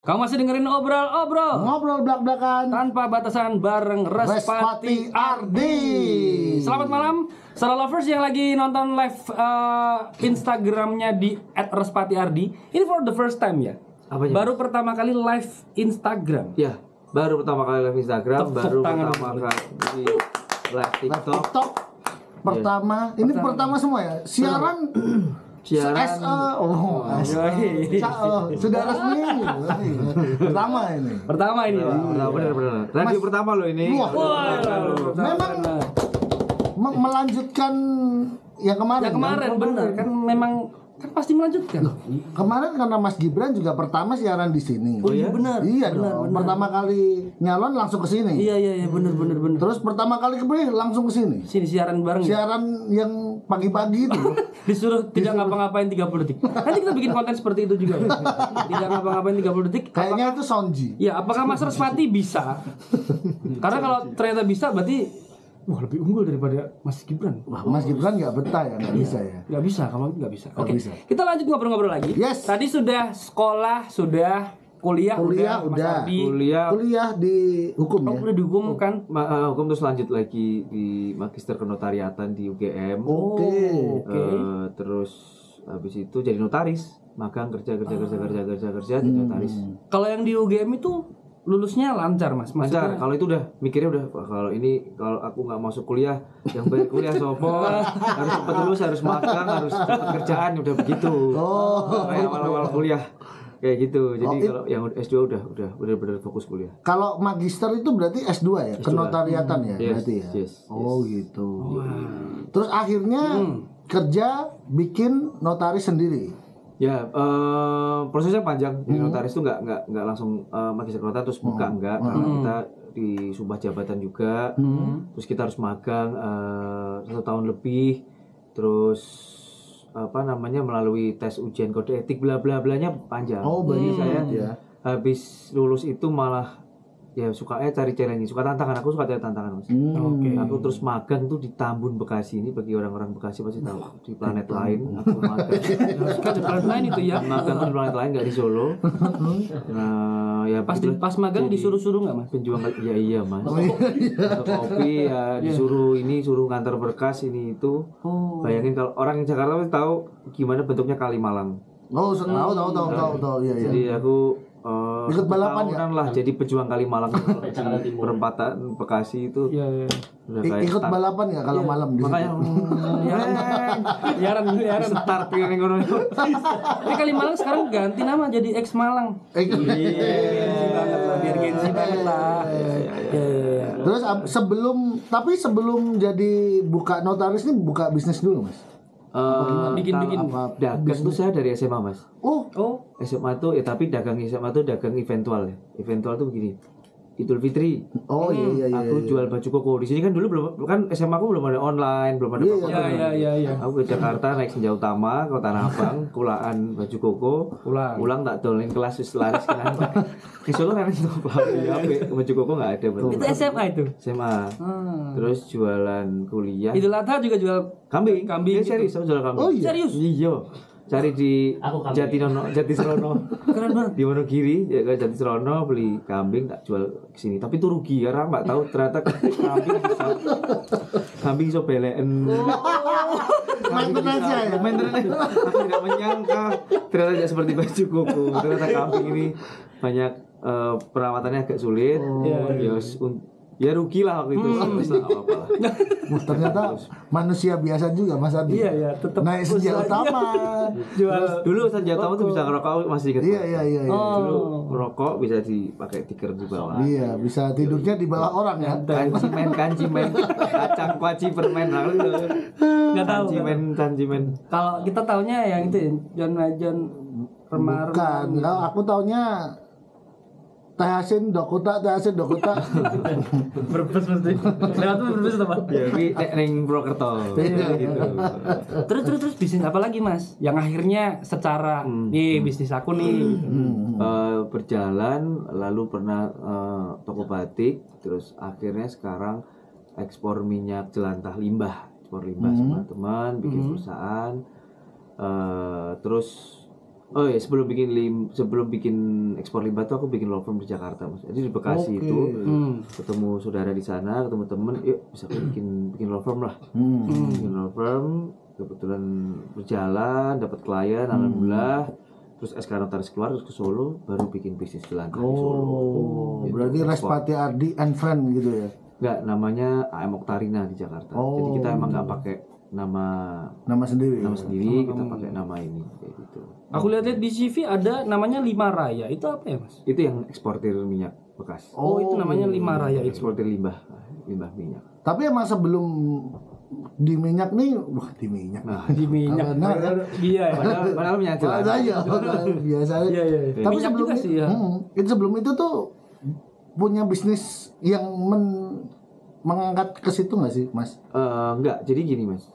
Kamu masih dengerin obrol-obrol Ngobrol belak-belakan tanpa batasan bareng Respati Ardi. Selamat malam, Salah Lovers yang lagi nonton live Instagramnya di @respatiardi. Ini for the first time ya? Apanya? Baru pertama kali live Instagram. Ya, baru pertama kali live Instagram, Tepuk baru tangan pertama dulu. kali live TikTok. TikTok pertama. Ini pertama semua ya. Siaran Siaran. sudah resmi. Pertama ini. Pertama ini. Benar. Radio pertama loh ini. Wah. Memang melanjutkan yang kemarin. Ya kemarin bener kan memang kan pasti melanjutkan. Kemarin karena Mas Gibran juga pertama siaran di sini. Oh iya benar. Iya dong. Pertama kali nyalon langsung ke sini. Iya bener. Terus pertama kali kepilih langsung ke sini. Sini siaran bareng. Ya? Siaran yang pagi-pagi itu. Disuruh tidak ngapa-ngapain 30 detik. Nanti kita bikin konten seperti itu juga. Ya? Tidak ngapa-ngapain 30 detik. Kayaknya itu Sonji. Ya, apakah Mas Respati bisa? Karena kalau ternyata bisa berarti wah lebih unggul daripada Mas Gibran. Wah, Mas Gibran nggak betah ya, nggak bisa ya. Nggak bisa, kamu nggak bisa. Oke, bisa. kita lanjut ngobrol-ngobrol lagi. Yes. Tadi sudah sekolah, sudah kuliah Mas udah. Ardi. Kuliah di hukum Oh, ya. udah dihukum kan? Hukum terus lanjut lagi di Magister Kenotariatan di UGM. Oke. Terus habis itu jadi notaris, magang kerja jadi notaris. Kalau yang di UGM itu lulusnya lancar, Mas. Lancar. Kalau itu udah mikirnya udah wah, kalau aku nggak masuk kuliah, yang bayar kuliah sopo harus cepat lulus, harus magang, harus dapat kerjaan, udah begitu. Kayak awal-awal kuliah kayak gitu. Jadi kalau yang S2 udah benar-benar fokus kuliah. Kalau magister itu berarti S2 ya, kenotariatan ya, berarti ya. Yes. Oh gitu. Terus akhirnya kerja bikin notaris sendiri. Ya, prosesnya panjang. Jadi notaris itu nggak langsung magister kenotariatan terus buka enggak, karena kita disumpah jabatan juga. Terus kita harus magang 1 tahun lebih. Terus melalui tes ujian kode etik bla bla blanya panjang. Jadi saya habis lulus itu malah ya sukanya cari challenge, suka tantangan. Aku suka cari tantangan, Mas. Aku terus magang tuh di Tambun Bekasi. Ini bagi orang-orang Bekasi pasti tahu, di planet lain. Aku magang Kan di planet lain itu ya. magang tuh di planet lain, nggak di Solo. Nah ya Pas magang disuruh-suruh nggak, Mas? penjual ya iya, Mas. Untuk kopi ya suruh ngantar berkas ini itu. Bayangin kalau orang yang Jakarta pasti tahu gimana bentuknya Kalimalang. Oh, tahu. Iya. Jadi aku ikut balapan tahunan lah jadi pejuang Kalimalang di perempatan Bekasi itu. Iya. Udah kayak Ikut balapan ya kalau malam di makanya Liaran. start yang ngono. Tapi Kalimalang sekarang ganti nama jadi X Malang. Biar gengsi banget lah. Iya. Terus sebelum jadi buka notaris ini buka bisnis dulu, Mas. Bikin. Dagang tuh saya dari SMA, Mas. Oh, SMA tuh tapi dagang SMA tuh dagang eventual ya. Eventual tuh begini. Idul Fitri. iya. Aku jual baju koko. Di sini kan dulu kan SMA aku belum ada online, belum ada apa-apa. Iya. Aku ke Jakarta naik Senja Utama ke Tanah Abang, kulaan baju koko. Pulang tak dolen kelas wis laris kan. Di Solo kan itu baju koko enggak ada berarti. Itu SMA itu. SMA. Terus jualan kuliah. Idul Adha juga jual Kambing. Gitu. Serius, aku jual kambing. Oh iya. Serius? Iya. Cari di Jatisrono. Keren banget. Di Wonogiri ya ke Jatisrono beli kambing tak jual ke sini. Tapi itu rugi karena nggak tahu ternyata kambing bisa belen. Maintenance-nya ya. Aku tidak menyangka ternyata tidak seperti baju koko. Ternyata kambing ini banyak perawatannya agak sulit. Ya rugi lah waktu itu. Apa-apa lah. Ternyata manusia biasa juga, Mas Adi. Iya, tetap naik Senja Utama. jual. Dulu Senja Utama tuh bisa ngerokok, masih ingat. Iya. Dulu merokok bisa dipakai tikar di bawah. Iya, bisa tidurnya di bawah orang ya. Kancimen, kacang kuaci permen. Nggak tahu. Kancimen. Kalau kita taunya yang itu John remar. Bukan, kalau aku taunya Teh Dokota. Berbes mesti. Lewat tuh berbes apa? Ya, ini neng Prokerto. Gitu. Terus bisnis apa lagi, Mas? Yang akhirnya secara nih bisnis aku nih berjalan, lalu pernah toko batik, terus akhirnya sekarang ekspor minyak jelantah limbah sama teman bikin perusahaan. Terus Oh ya, sebelum bikin ekspor limbah tuh aku bikin law firm di Jakarta, Mas. Jadi di Bekasi itu ketemu saudara di sana, ketemu temen, yuk bisa bikin law firm lah. Bikin law firm, kebetulan berjalan, dapat klien, alhamdulillah. Terus SK notaris keluar, terus ke Solo, baru bikin bisnis di Langka di Solo. Gitu, berarti Respati Ardi and Friend gitu ya? Enggak, namanya AM Oktarina di Jakarta. Jadi kita emang nggak pakai nama sendiri. Kita pakai nama ini kayak gitu. Aku lihat di CV ada namanya Lima Raya. Itu apa ya, Mas? Itu yang eksportir minyak bekas. Oh, itu namanya Lima Raya itu. Eksportir limbah minyak. Tapi emang sebelum di minyak nih, di minyak. Di minyak. Iya ya. Padahal minyak jelas. Biasanya. Iya. Tapi Minyak sebelum juga sih ya. sebelum itu tuh punya bisnis yang mengangkat ke situ nggak sih, Mas? Enggak, jadi gini Mas,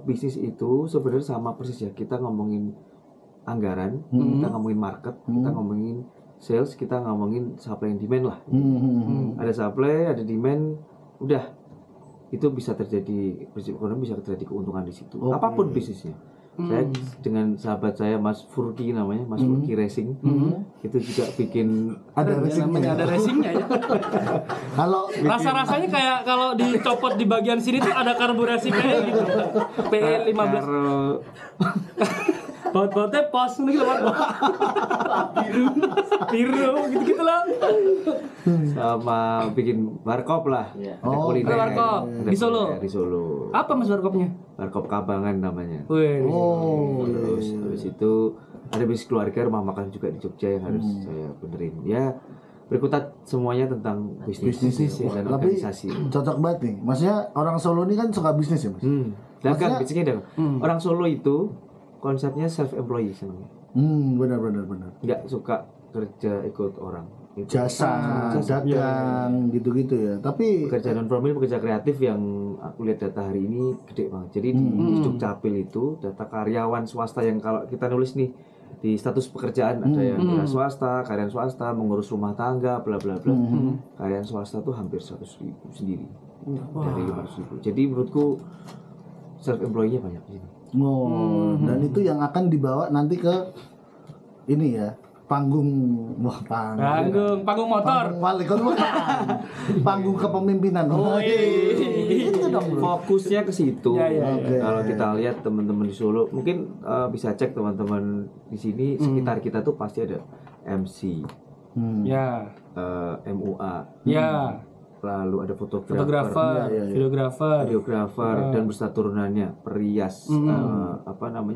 bisnis itu sebenarnya sama persis ya. Kita ngomongin anggaran, kita ngomongin market, kita ngomongin sales, kita ngomongin supply and demand lah. Ada supply, ada demand, udah itu bisa terjadi ekonomi, bisa terjadi keuntungan di situ. Apapun bisnisnya. Saya dengan sahabat saya Mas Furki namanya, Mas Furki Racing, itu juga bikin ada racingnya ya. Kalau rasanya kayak kalau dicopot di bagian sini tuh ada karburasi kayak gitu. PE15. Baut-bautnya pos gitu biru gitu lah. Sama bikin warkop lah. Kuliner. Warkop di Solo. Di Solo. Apa Mas warkopnya? Warkop Kabangan namanya. Terus habis itu ada bisnis keluarga, rumah makan juga di Jogja yang harus saya benerin. Ya berkutat semuanya tentang bisnis ya, dan organisasi. Cocok banget nih. Maksudnya orang Solo ini kan suka bisnis ya, Mas? Dagang bisnisnya dagang. Orang Solo itu konsepnya self employee senangnya. Benar. Nggak suka kerja ikut orang. Gitu. Jasa, dagang, gitu-gitu ya. Tapi pekerja non formal, pekerja kreatif yang aku lihat data hari ini gede banget. Jadi di Dukcapil itu data karyawan swasta yang kalau kita nulis nih di status pekerjaan ada yang wira swasta, karyawan swasta, mengurus rumah tangga, bla bla bla. Karyawan swasta tuh hampir 100.000 sendiri dari 500.000. Jadi menurutku self employee-nya banyak di sini. Dan itu yang akan dibawa nanti ke ini ya, panggung motor. Panggung kepemimpinan. Itu dong. Fokusnya ke situ. Kalau kita lihat teman-teman di Solo, mungkin bisa cek teman-teman di sini sekitar kita tuh pasti ada MC, MUA, lalu ada fotografer, videografer, dan beserta turunannya, perias,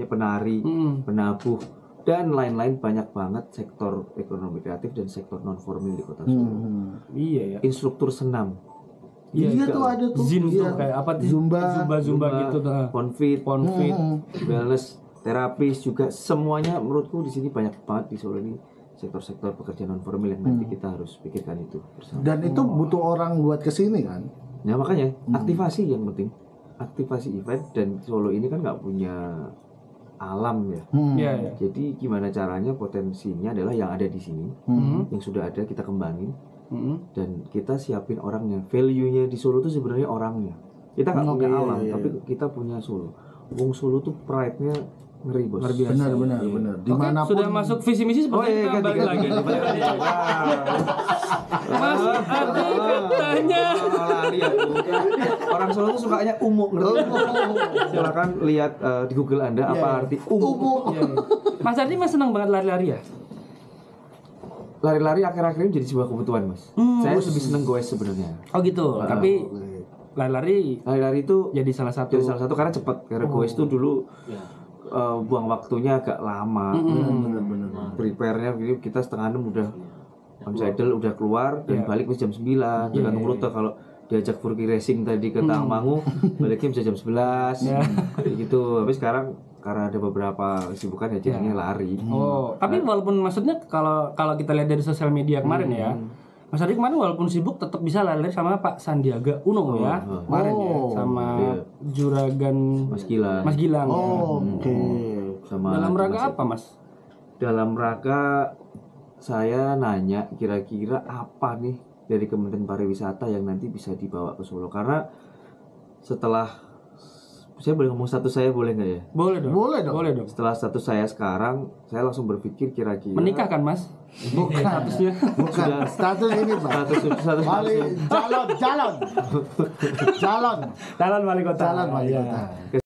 penari, penabuh, dan lain-lain. Banyak banget sektor ekonomi kreatif dan sektor non formal di Kota Solo. Iya ya. Instruktur senam. Iya tuh ada tuh. Kayak apa tuh? Zumba gitu tuh. Ponfit, wellness, terapis juga, semuanya menurutku di sini banyak banget di Solo ini. Sektor-sektor pekerjaan non formal yang nanti kita harus pikirkan itu bersama. Dan itu butuh orang buat kesini kan? Ya makanya aktivasi yang penting, aktivasi event. Dan Solo ini kan nggak punya alam ya. Jadi gimana caranya, potensinya adalah yang ada di sini, yang sudah ada kita kembangin, dan kita siapin orangnya. Value-nya di Solo tuh sebenarnya orangnya. Kita nggak punya alam, tapi kita punya Solo. Wong Solo tuh pride-nya ngeri bos. Benar. Dimanapun sudah masuk visi misi seperti kita balik lagi. Mas Ardi katanya orang Solo tuh sukanya umum. Silakan lihat di Google Anda apa arti umum. Mas Ardi senang banget lari-lari ya? Lari-lari akhir-akhir ini jadi sebuah kebutuhan Mas. Saya lebih seneng goes sebenarnya. Oh gitu. Tapi lari-lari itu jadi salah satu karena cepat. Karena goes itu dulu buang waktunya agak lama. Benar. Prepare-nya kita 5:30 udah on saddle, udah keluar dan balik jam 9. Jangan rute kalau diajak Furki Racing tadi ke Tangmangu, baliknya bisa jam 11. Gitu. Tapi sekarang karena ada beberapa kesibukan ya jadinya lari. Tapi walaupun maksudnya kalau kita lihat dari sosial media kemarin ya, Mas Ardi kemarin walaupun sibuk tetap bisa lari sama Pak Sandiaga Uno ya kemarin ya, sama juragan Mas Gilang. Sama dalam rangka apa Mas? Dalam rangka saya nanya kira-kira apa nih dari Kementerian Pariwisata yang nanti bisa dibawa ke Solo, karena setelah saya boleh ngomong status saya boleh nggak ya? Boleh dong. Boleh dong. Boleh dong. Setelah status saya sekarang, saya langsung berpikir kira-kira Menikah kan, Mas? Bukan. Statusnya. Bukan. Status ini, Pak. status Wali calon. Calon wali kota. Calon wali Iya. kota.